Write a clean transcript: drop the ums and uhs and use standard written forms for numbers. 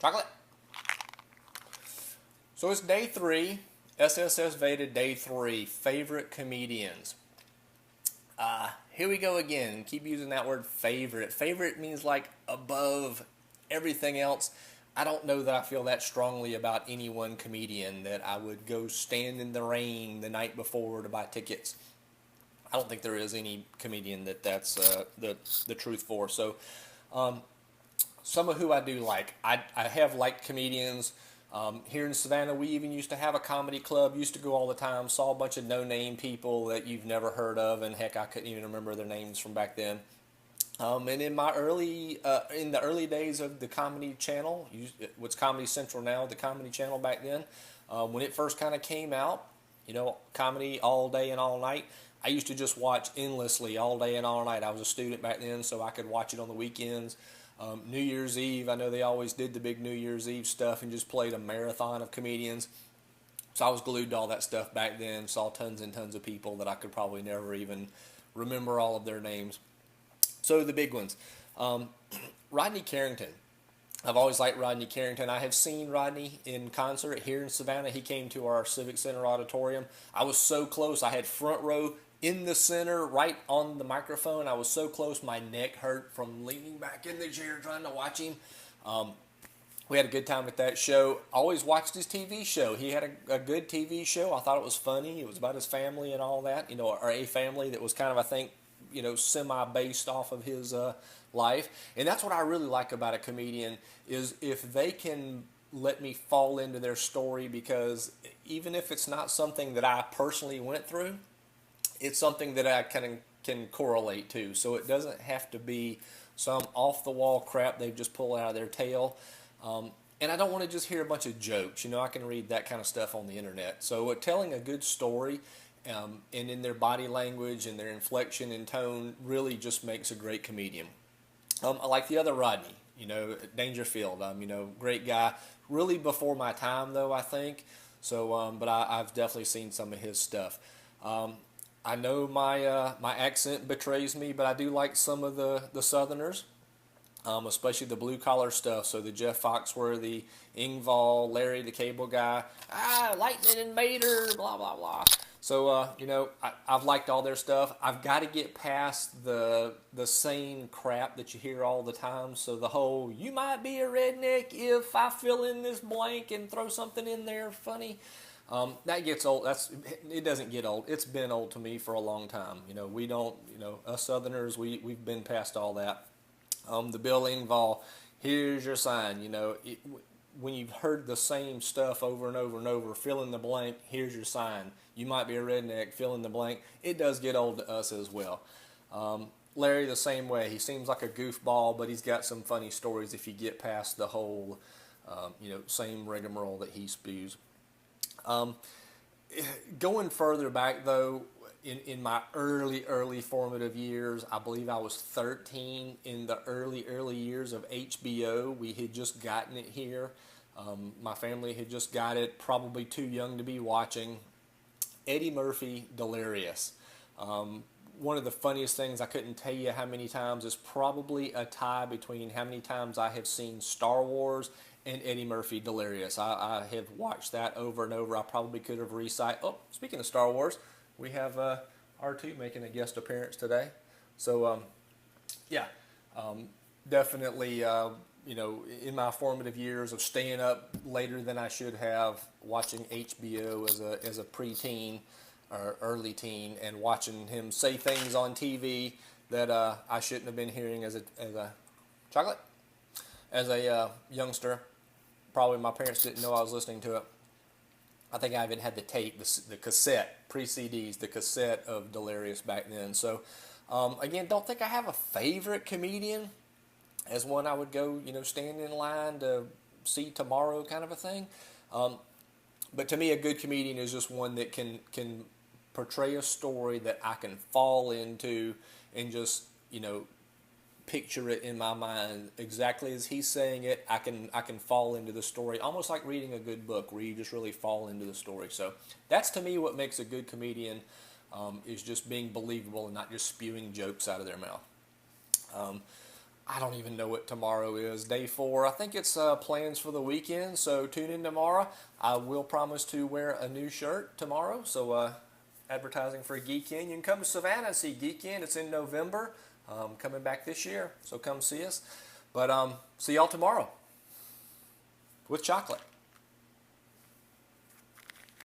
Chocolate. So it's day 3, SSSVEDA day 3, favorite comedians. Here we go again. Keep using that word favorite. Favorite means like above everything else. I don't know that I feel that strongly about any one comedian that I would go stand in the rain the night before to buy tickets. I don't think there is any comedian that's the truth for. So some of who I do like. I have liked comedians. Here in Savannah, we even used to have a comedy club, used to go all the time, saw a bunch of no-name people that you've never heard of, and heck, I couldn't even remember their names from back then. And in the early days of the Comedy Channel, what's Comedy Central now, the Comedy Channel back then, when it first kind of came out, comedy all day and all night, I used to just watch endlessly all day and all night. I was a student back then, so I could watch it on the weekends. New Year's Eve, I know they always did the big New Year's Eve stuff and just played a marathon of comedians. So I was glued to all that stuff back then, saw tons and tons of people that I could probably never even remember all of their names. So the big ones. Rodney Carrington. I've always liked Rodney Carrington. I have seen Rodney in concert here in Savannah. He came to our Civic Center auditorium. I was so close. I had front row in the center, right on the microphone. I was so close, my neck hurt from leaning back in the chair trying to watch him. We had a good time at that show. Always watched his TV show. He had a good TV show. I thought it was funny. It was about his family and all that, or a family that was kind of, I think, semi-based off of his life. And that's what I really like about a comedian is if they can let me fall into their story, because even if it's not something that I personally went through, it's something that I can correlate to. So it doesn't have to be some off-the-wall crap they just pull out of their tail. And I don't want to just hear a bunch of jokes. I can read that kind of stuff on the internet. So telling a good story and in their body language and their inflection and tone really just makes a great comedian. I like the other Rodney, Dangerfield. Great guy. Really before my time, though, I think. So, but I've definitely seen some of his stuff. I know my accent betrays me, but I do like some of the Southerners, especially the blue-collar stuff. So the Jeff Foxworthy, Ingval, Larry the Cable Guy, Lightning and Mater, blah, blah, blah. So, I've liked all their stuff. I've got to get past the same crap that you hear all the time. So the whole, you might be a redneck if I fill in this blank and throw something in there funny. That gets old. It doesn't get old. It's been old to me for a long time. We don't, us Southerners, we've been past all that. The Bill Engvall, here's your sign. When you've heard the same stuff over and over and over, fill in the blank, here's your sign. You might be a redneck, fill in the blank. It does get old to us as well. Larry the same way. He seems like a goofball, but he's got some funny stories if you get past the whole, same rigmarole that he spews. Going further back, though, in my early formative years, I believe I was 13 in the early years of HBO. We had just gotten it here. My family had just got it, probably too young to be watching. Eddie Murphy, Delirious. One of the funniest things, I couldn't tell you how many times, is probably a tie between how many times I have seen Star Wars and Eddie Murphy, Delirious. I have watched that over and over. I probably could have recited. Oh, speaking of Star Wars, we have R2 making a guest appearance today. So, definitely, in my formative years of staying up later than I should have, watching HBO as a preteen or early teen, and watching him say things on TV that I shouldn't have been hearing as a youngster. Probably my parents didn't know I was listening to it. I think I even had the tape, the cassette, pre-CDs, the cassette of Delirious back then. So, again, don't think I have a favorite comedian as one I would go, stand in line to see tomorrow kind of a thing. But to me, a good comedian is just one that can portray a story that I can fall into and just, picture it in my mind exactly as he's saying it. I can fall into the story, almost like reading a good book where you just really fall into the story. So that's to me what makes a good comedian, is just being believable and not just spewing jokes out of their mouth. I don't even know what tomorrow is, day 4. I think it's plans for the weekend, so tune in tomorrow. I will promise to wear a new shirt tomorrow, so advertising for Geek In. You can come to Savannah and see Geek In. It's in November, coming back this year, so come see us. But see y'all tomorrow with chocolate.